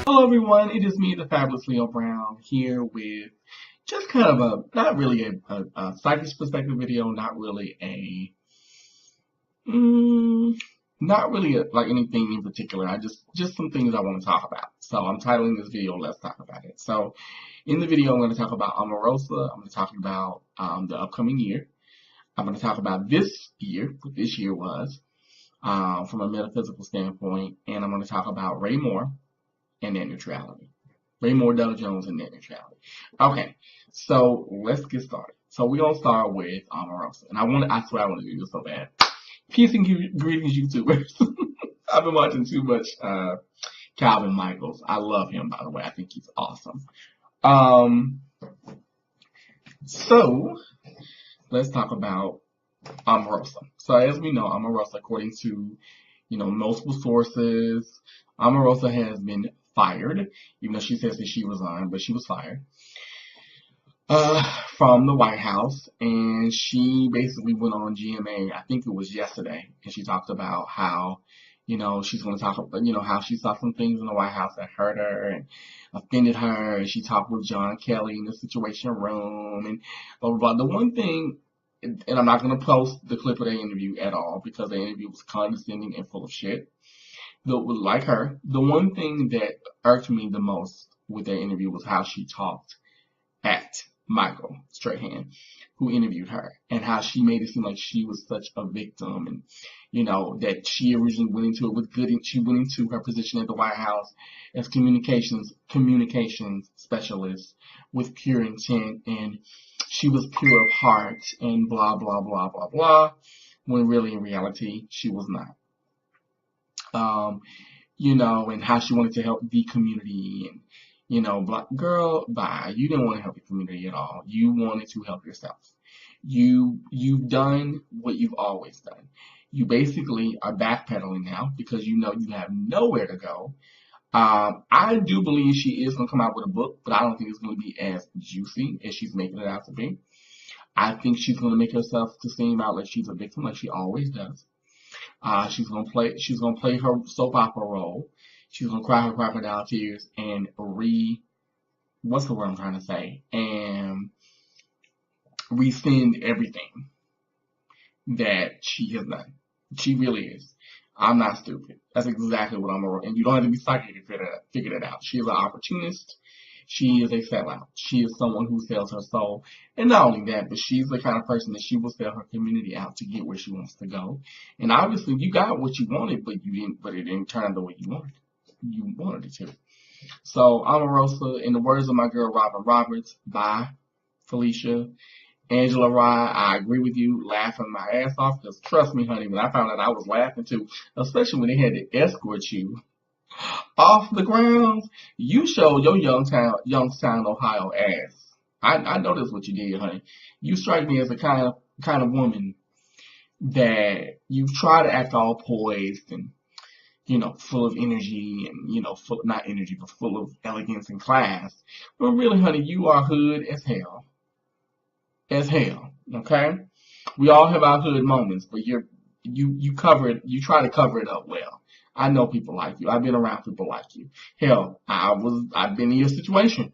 Hello everyone, it is me, the fabulous Leo Brown, here with just kind of not really a psychic perspective video, not really not really like anything in particular. Just some things I want to talk about. So I'm titling this video, Let's Talk About It. So in the video, I'm going to talk about Omarosa. I'm going to talk about the upcoming year. I'm going to talk about this year, what this year was, from a metaphysical standpoint, and I'm going to talk about Ray Moore and net neutrality. Ray Moore, Doug Jones, and net neutrality. Okay, so let's get started. So we're gonna start with Omarosa, and I swear I want to do this so bad. Peace and greetings, YouTubers. I've been watching too much Calvin Michaels. I love him, by the way. I think he's awesome. So let's talk about Omarosa. So as we know, Omarosa, according to multiple sources, Omarosa has been fired, even though she says that she resigned, but she was fired from the White House, and she basically went on GMA, I think it was yesterday, and she talked about how, she's going to talk about, how she saw some things in the White House that hurt her and offended her, and she talked with John Kelly in the Situation Room, and blah, blah, blah. The one thing, and I'm not going to post the clip of the interview at all, because the interview was condescending and full of shit. Like her, the one thing that irked me the most with that interview was how she talked at Michael Strahan, who interviewed her, and how she made it seem like she was such a victim, and that she originally went into it with good, and she went into her position at the White House as communications specialist with pure intent, and she was pure of heart, and blah blah blah blah blah, when really in reality she was not. And how she wanted to help the community, and black girl, bye. You didn't want to help the community at all. You wanted to help yourself. You've done what you've always done. You basically are backpedaling now because you have nowhere to go. I do believe she is going to come out with a book, but I don't think it's going to be as juicy as she's making it out to be. I think she's going to make herself to seem out like she's a victim, like she always does. She's gonna play her soap opera role. She's gonna cry her crocodile tears and what's the word I'm trying to say? And rescind everything that she has done. She really is. I'm not stupid. That's exactly what and you don't have to be psychic to figure that out. She is an opportunist. She is a sellout. She is someone who sells her soul. And not only that, but she's the kind of person that she will sell her community out to get where she wants to go. And obviously you got what you wanted, but it didn't turn out the way you wanted it to. So Omarosa, in the words of my girl Robin Roberts, bye, Felicia. Angela Rye, I agree with you, laughing my ass off, because trust me, honey, when I found out I was laughing too, especially when they had to escort you off the grounds, you showed your Youngstown, Ohio ass. I know that's what you did, honey. You strike me as the kind of woman that you try to act all poised and, full of energy and, not energy, but full of elegance and class. But really, honey, you are hood as hell. As hell, okay? We all have our hood moments, but you try to cover it up well. I know people like you. I've been around people like you. Hell, I've been in your situation.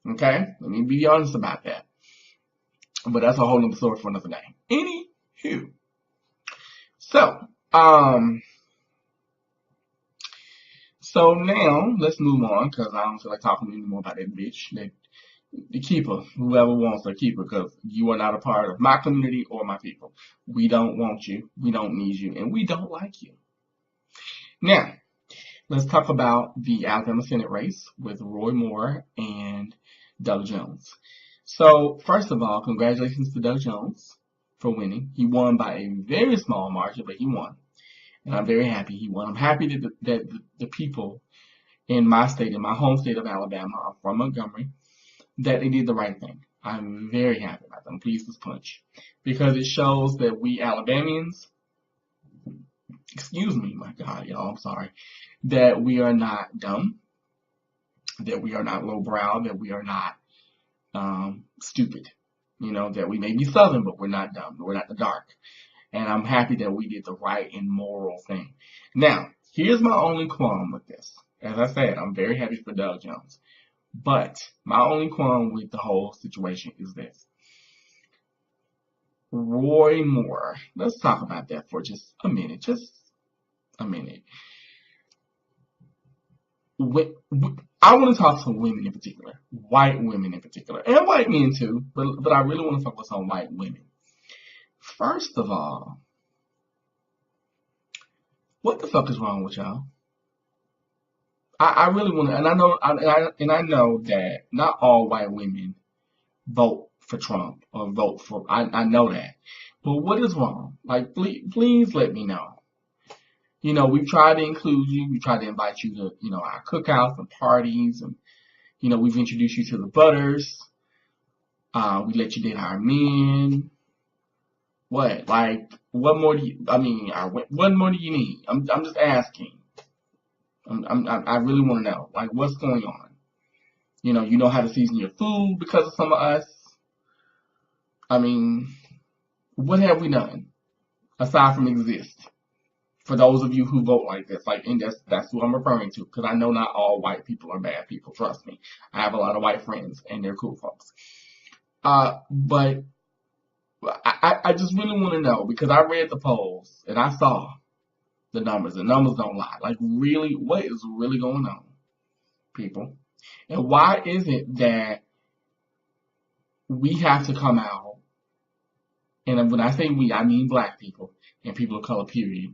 Okay? Let me be honest about that. But that's a whole nother story for another day. Anywho. So now let's move on, because I don't feel like talking anymore about that bitch. The keeper, whoever wants to keep her, because you are not a part of my community or my people. We don't want you. We don't need you. And we don't like you. Now, let's talk about the Alabama Senate race with Roy Moore and Doug Jones. So, first of all, congratulations to Doug Jones for winning. He won by a very small margin, but he won. And I'm very happy he won. I'm happy that the people in my state, in my home state of Alabama, I'm from Montgomery, that they did the right thing. I'm very happy about them. Pleased as punch. Because it shows that we Alabamians, excuse me, my God, y'all, I'm sorry, that we are not dumb, that we are not lowbrow, that we are not stupid. That we may be Southern, but we're not dumb. We're not the dark. And I'm happy that we did the right and moral thing. Now, Here's my only qualm with this. As I said, I'm very happy for Doug Jones. But my only qualm with the whole situation is this. Roy Moore. Let's talk about that for just a minute. Just a minute. I want to talk to women in particular, white women in particular, and white men too, but I really want to focus on white women. First of all, what the fuck is wrong with y'all? I really want to, and I know that not all white women vote for Trump or vote for. I know that, but what is wrong? Like, please let me know. You know, we've tried to include you. We tried to invite you to, our cookouts and parties, and we've introduced you to the Butters. We let you date our men. What? Like, what more do you? I mean, what more do you need? I'm just asking. I really want to know. Like, what's going on? You know how to season your food because of some of us. I mean, what have we done aside from exist? For those of you who vote like this, and that's who I'm referring to, because I know not all white people are bad people. Trust me, I have a lot of white friends, and they're cool folks. But I just really want to know, because I read the polls and I saw the numbers. The numbers don't lie. Like, really, what is really going on, people? And why is it that we have to come out, and when I say we, I mean black people and people of color, period.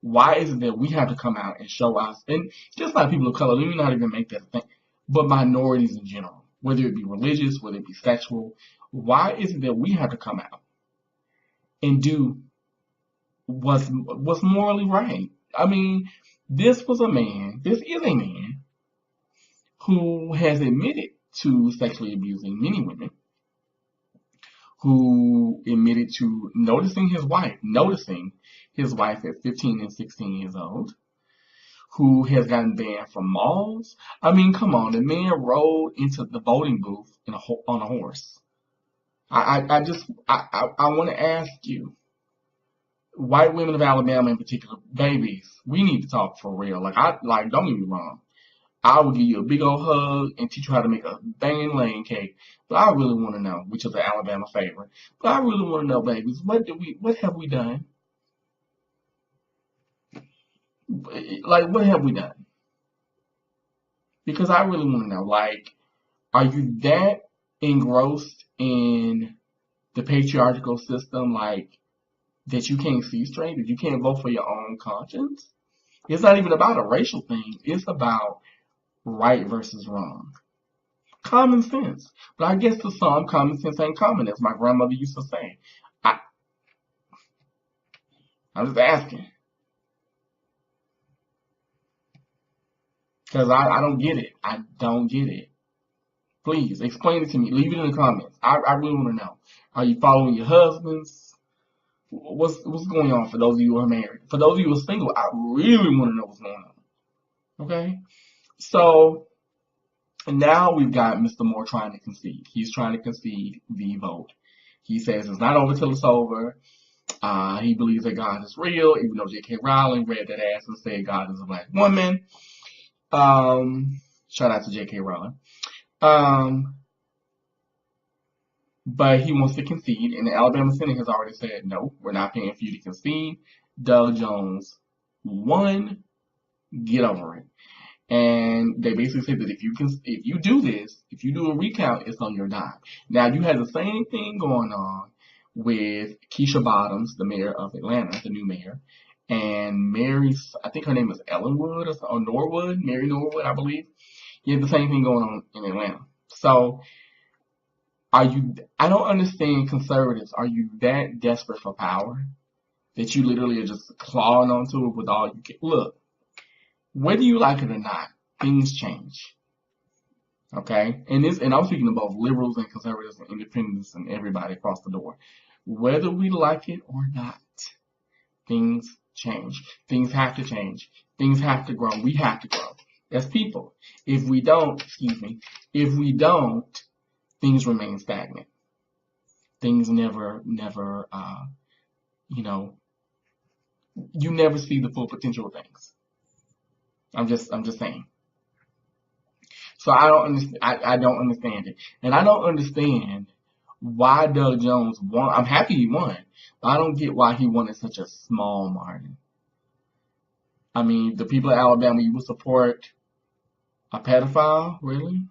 Why is it that we have to come out and show us, and just like people of color, let me not even make that a thing, but minorities in general, whether it be religious, whether it be sexual, why is it that we have to come out and do what's morally right? I mean, this is a man who has admitted to sexually abusing many women, who admitted to noticing his wife at 15 and 16 years old, who has gotten banned from malls. I mean, come on, the man rode into the voting booth on a horse. I want to ask you, white women of Alabama in particular, babies, we need to talk for real. Don't get me wrong. I would give you a big old hug and teach you how to make a banging lane cake. But I really want to know, which is an Alabama favorite. But I really want to know, babies, what have we done? Like, what have we done? Because I really want to know, like, are you that engrossed in the patriarchal system, like, that you can't see straight, that you can't vote for your own conscience? It's not even about a racial thing. It's about right versus wrong. Common sense. But I guess to some, common sense ain't common, as my grandmother used to say. I'm just asking. Because I don't get it. I don't get it. Please, explain it to me. Leave it in the comments. I really want to know. Are you following your husbands? What's going on for those of you who are married? For those of you who are single, I really want to know what's going on. Okay? So, now we've got Mr. Moore trying to concede. He's trying to concede the vote. He says it's not over till it's over. He believes that God is real, even though J.K. Rowling read that ass and said God is a black woman. Shout out to J.K. Rowling. But he wants to concede, and the Alabama Senate has already said, no, we're not paying for you to concede. Doug Jones won. Get over it. And they basically said that if you do this, if you do a recount, it's on your dime. Now, you had the same thing going on with Keisha Bottoms, the mayor of Atlanta, the new mayor, and I think her name is Ellenwood or Norwood, Mary Norwood, I believe. You have the same thing going on in Atlanta. So, I don't understand conservatives. Are you that desperate for power that you literally are just clawing onto it with all you can? Look, whether you like it or not, things change. Okay? And I'm speaking to both liberals and conservatives and independents and everybody across the door. Whether we like it or not, things change. Things have to change. Things have to grow. We have to grow as people. If we don't, things remain stagnant. Things never, you never see the full potential of things. I'm just saying. So I don't understand. I don't understand it, and I don't understand why Doug Jones won. I'm happy he won, but I don't get why he won in such a small margin. I mean, the people of Alabama, you would support a pedophile, really?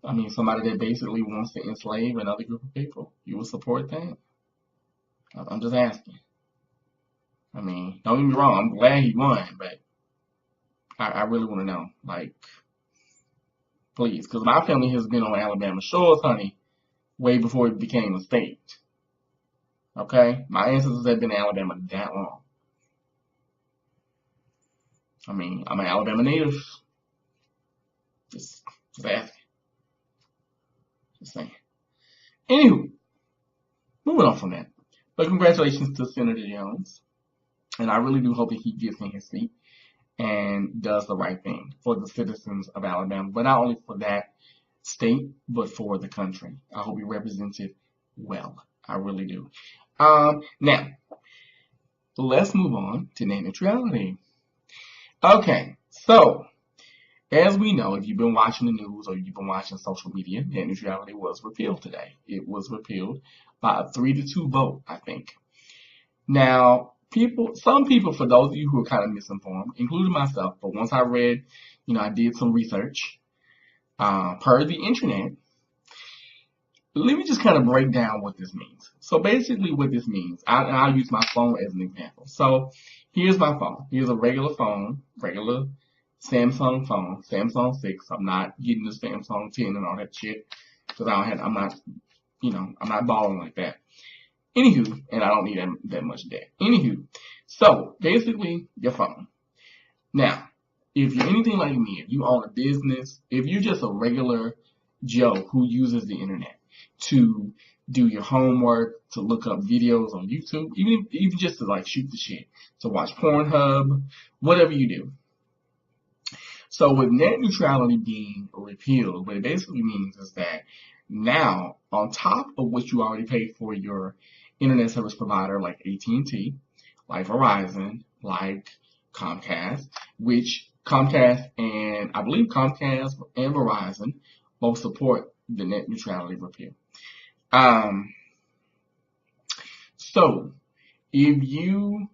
I mean, somebody that basically wants to enslave another group of people, you would support that? I'm just asking. I mean, don't get me wrong, I'm glad he won, but I really want to know, like, please, because my family has been on Alabama shores, honey, way before it became a state. Okay, my ancestors have been in Alabama that long. I mean, I'm an Alabama native. Just, just asking, just saying. Anywho, moving on from that. But congratulations to Senator Jones, and I really do hope that he gets in his seat and does the right thing for the citizens of Alabama, but not only for that state, but for the country. I hope he represents it well. I really do. Now, let's move on to net neutrality. Okay, so as we know, if you've been watching the news or you've been watching social media, net neutrality was repealed today. It was repealed by a 3-2 vote, I think. Now, some people, for those of you who are kind of misinformed, including myself, but once I read, I did some research, per the internet, let me just kind of break down what this means. So basically what this means, I'll use my phone as an example. So here's my phone. Here's a regular phone, regular Samsung phone, Samsung 6. I'm not getting the Samsung 10 and all that shit because I'm not balling like that. Anywho, and I don't need that much debt. Anywho, so basically your phone. Now, if you're anything like me, if you own a business, if you're just a regular Joe who uses the internet to do your homework, to look up videos on YouTube, even just to like shoot the shit, to watch Pornhub, whatever you do. So with net neutrality being repealed, what it basically means is that now, on top of what you already paid for your internet service provider like AT&T, like Verizon, like Comcast, which Comcast and I believe Comcast and Verizon both support the net neutrality repeal. So if you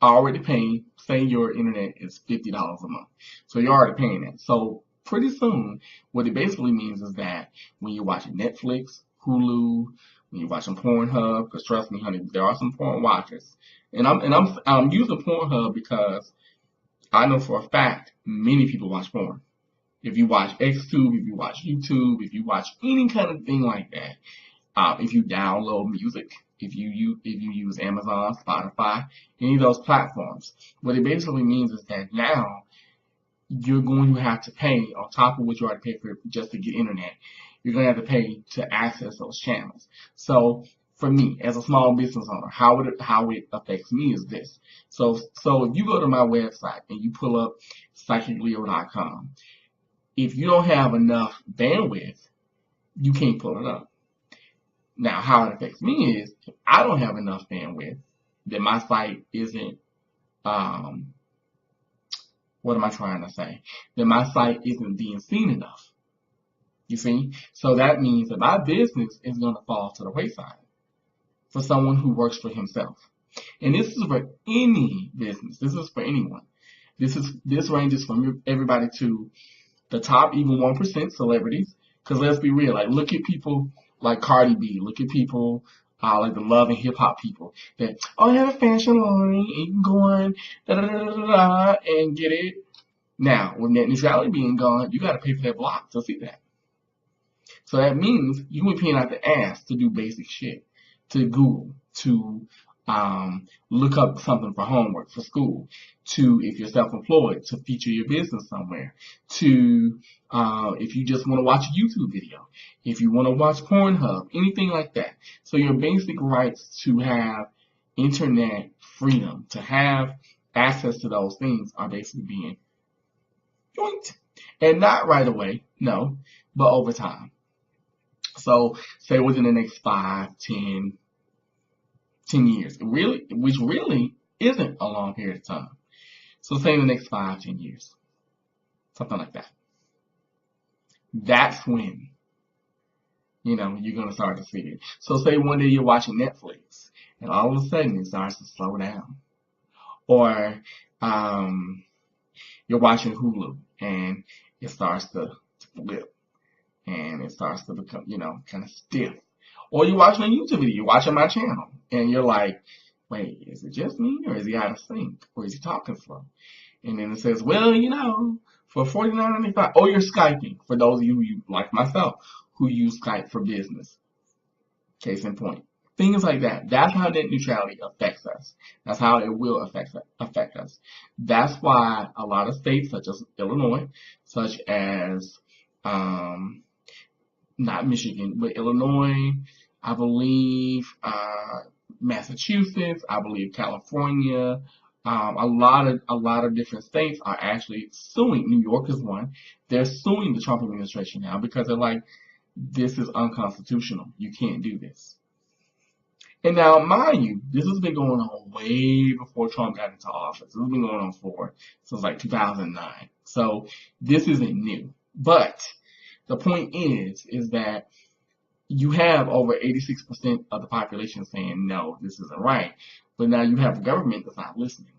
are already paying, say your internet is $50 a month, so you're already paying that. So pretty soon, what it basically means is that when you're watching Netflix, Hulu, when you're watching Pornhub, because trust me, honey, there are some porn watchers, and I'm using Pornhub because I know for a fact many people watch porn. If you watch XTube, if you watch YouTube, if you watch any kind of thing like that, if you download music, if you use Amazon, Spotify, any of those platforms, what it basically means is that now you're going to have to pay on top of what you already paid for just to get internet. You're going to have to pay to access those channels. So for me, as a small business owner, how it affects me is this. So if you go to my website and you pull up psychicleo.com, if you don't have enough bandwidth, you can't pull it up. Now, how it affects me is if I don't have enough bandwidth, then my site isn't, what am I trying to say? Then my site isn't being seen enough. You see? So that means that my business is going to fall to the wayside for someone who works for himself. And this is for any business. This is for anyone. This ranges from everybody to the top even 1% celebrities. Because let's be real, like look at people like Cardi B, look at people like the love and hip hop people that I have a fashion line and you can go on and get it. Now, with net neutrality being gone, you got to pay for that block to see that. So that means you will be paying out the ass to do basic shit, to Google, to look up something for homework, for school, to, if you're self-employed, to feature your business somewhere, to, if you just want to watch a YouTube video, if you want to watch Pornhub, anything like that. So your basic rights to have internet freedom, to have access to those things are basically being yoinked. And not right away, no, but over time. So say within the next 5, 10 years, which really isn't a long period of time. So say in the next 5, 10 years, something like that. That's when, you're going to start to see it. So say one day you're watching Netflix and all of a sudden it starts to slow down. Or you're watching Hulu and it starts to flip and it starts to become, kind of stiff. Or you're watching a YouTube video, you're watching my channel and you're like, wait, is it just me or is he out of sync or is he talking slow? And then it says, well, for $49.95, or you're Skyping for those of you like myself who use Skype for business. Case in point. Things like that. That's how net neutrality affects us. That's how it will affect us. That's why a lot of states, such as Illinois, such as not Michigan, but Illinois, I believe Massachusetts, I believe California, a lot of different states are actually suing. New York is one. They're suing the Trump administration now because they're like, this is unconstitutional. You can't do this. And now, mind you, this has been going on way before Trump got into office. This has been going on since like 2009. So this isn't new. But the point is that you have over 86% of the population saying, no, this isn't right. But now you have a government that's not listening.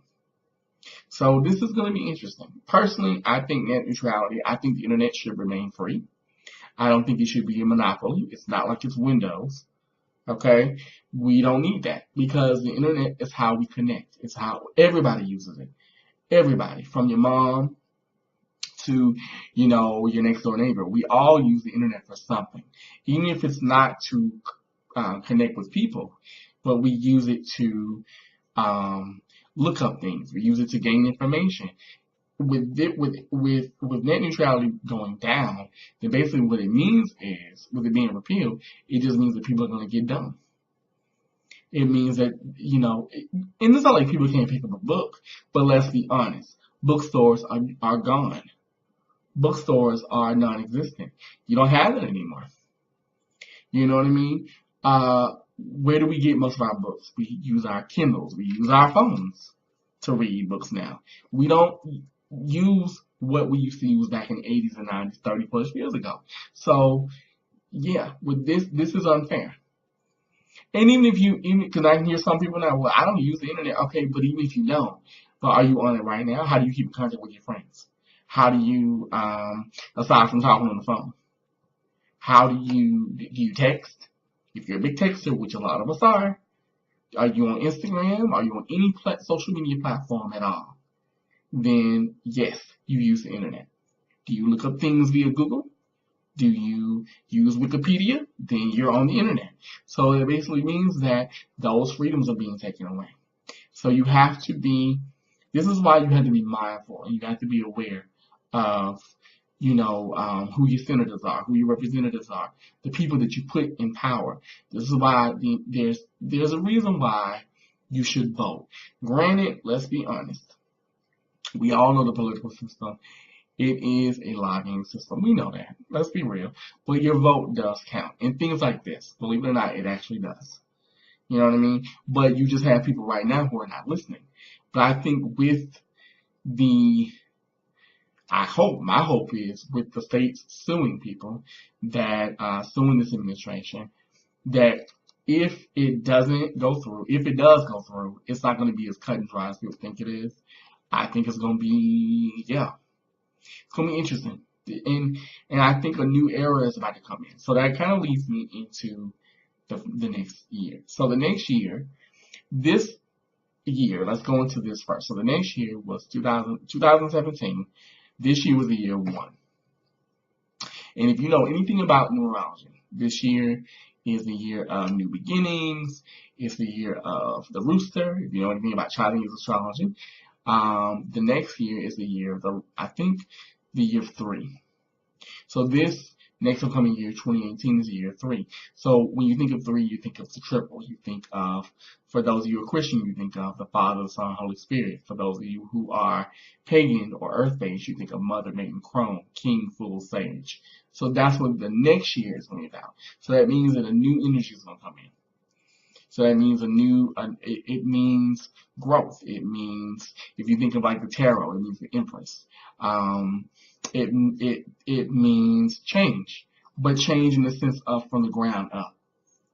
So this is going to be interesting. Personally, I think net neutrality, I think the internet should remain free. I don't think it should be a monopoly. It's not like it's Windows. Okay? We don't need that because the internet is how we connect. It's how everybody uses it. Everybody, from your mom to, your next door neighbor. We all use the internet for something. Even if it's not to connect with people, but we use it to look up things. We use it to gain information. With net neutrality going down, then basically what it means is, with it being repealed, it just means that people are going to get dumb. It means that, and it's not like people can't pick up a book, but let's be honest, bookstores are gone. Bookstores are non-existent. You don't have it anymore. You know what I mean? Where do we get most of our books? We use our Kindles. We use our phones to read books now. We don't use what we used to use back in the 80s and 90s, 30 plus years ago. So, yeah, with this is unfair. And even because I can hear some people now, well, I don't use the internet. Okay, but even if you don't, but are you on it right now? How do you keep in contact with your friends? How do you, aside from talking on the phone, do you text? If you're a big texter, which a lot of us are you on Instagram? Are you on any social media platform at all? Then yes, you use the internet. Do you look up things via Google? Do you use Wikipedia? Then you're on the internet. So it basically means that those freedoms are being taken away. So you have to be, this is why you have to be mindful and you have to be aware of, who your senators are, who your representatives are, the people that you put in power. This is why there's a reason why you should vote. Granted, let's be honest. We all know the political system. It is a lobbying system. We know that. Let's be real. But your vote does count. And things like this, believe it or not, it actually does. You know what I mean? But you just have people right now who are not listening. But I think my hope is with the states suing people, that suing this administration, that if it doesn't go through, if it does go through, it's not going to be as cut and dry as people think it is. I think it's going to be, it's going to be interesting. And I think a new era is about to come in. So that kind of leads me into the next year. So the next year, let's go into this first. So the next year was 2017. This year was the year 1. And if you know anything about numerology, this year is the year of new beginnings. It's the year of the rooster. If you know anything about Chinese astrology, the next year is the year of the year 3. So this next upcoming year, 2018, is year 3. So when you think of 3, you think of the triple. You think of, for those of you who are Christian, you think of the Father, the Son, Holy Spirit. For those of you who are pagan or earth-based, you think of Mother, Maiden, Crone, King, Fool, Sage. So that's what the next year is going to be about. So that means that a new energy is going to come in. So that means it means growth. It means, if you think of like the tarot, it means the Empress. Um, it means change, but change in the sense of from the ground up,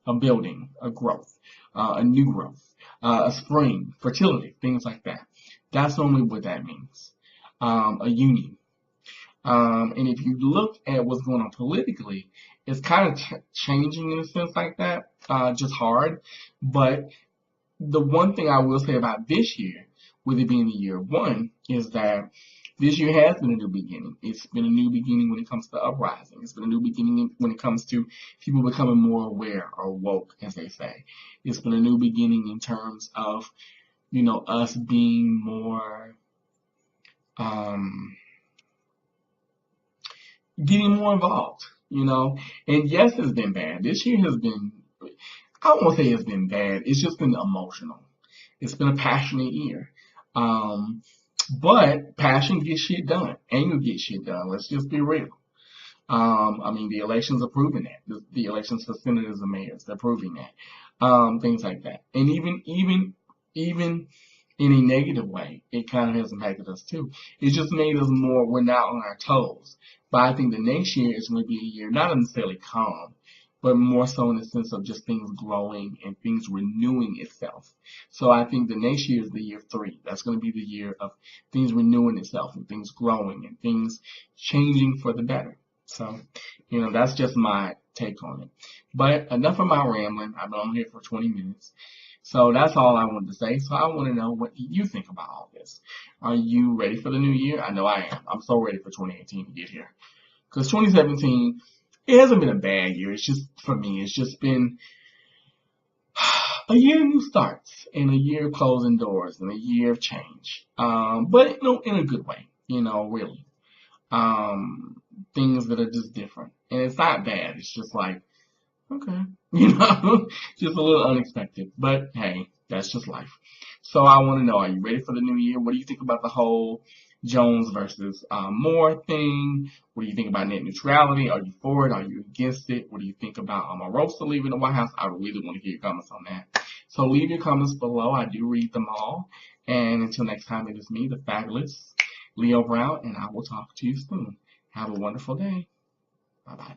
a building, a growth, a new growth, a spring, fertility, things like that. That's normally what that means. A union. And if you look at what's going on politically, it's kind of changing in a sense like that, just hard. But the one thing I will say about this year, with it being the year one, is that this year has been a new beginning. It's been a new beginning when it comes to uprising. It's been a new beginning when it comes to people becoming more aware or woke, as they say. It's been a new beginning in terms of, us being more, um, getting more involved. And yes, it's been bad. This year has been, I won't say it's been bad. It's just been emotional. It's been a passionate year. Um, but passion gets shit done. Anger gets shit done. Let's just be real. I mean, the elections are proving that. The elections for senators and mayors, they're proving that. Things like that. And even in a negative way, it kind of has impacted us too. It's just made us more, we're not on our toes. But I think the next year is going to be a year, not necessarily calm, but more so in the sense of just things growing and things renewing itself. So I think the next year is the year three. That's going to be the year of things renewing itself and things growing and things changing for the better. So, that's just my take on it. But enough of my rambling. I've been on here for 20 minutes. So that's all I wanted to say. So I want to know, what do you think about all this? Are you ready for the new year? I know I am. I'm so ready for 2018 to get here. Because 2017, it hasn't been a bad year. It's just, for me, it's just been a year of new starts and a year of closing doors and a year of change. But in a good way, really. Things that are just different. And it's not bad. It's just like, okay, just a little unexpected. But hey, that's just life. So I want to know, are you ready for the new year? What do you think about the whole Jones versus Moore thing? What do you think about net neutrality? Are you for it? Are you against it? What do you think about Omarosa leaving the White House? I really want to hear your comments on that. So leave your comments below. I do read them all. And until next time, it is me, the fabulous Leo Brown, and I will talk to you soon. Have a wonderful day. Bye-bye.